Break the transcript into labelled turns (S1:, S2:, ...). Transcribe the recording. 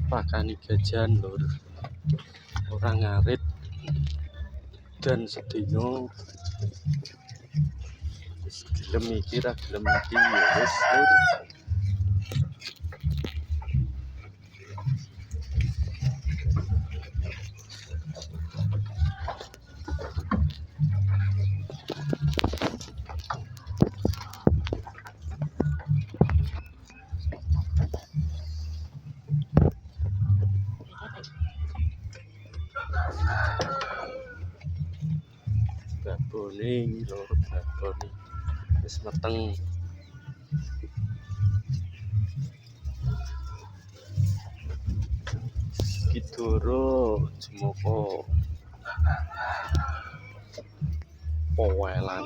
S1: pakani gajan lur orang ngarit dan sedino gelem iki ra gelem iki ya wis lur. Babone lur babone wis meteng. Kidoro jemoko powelan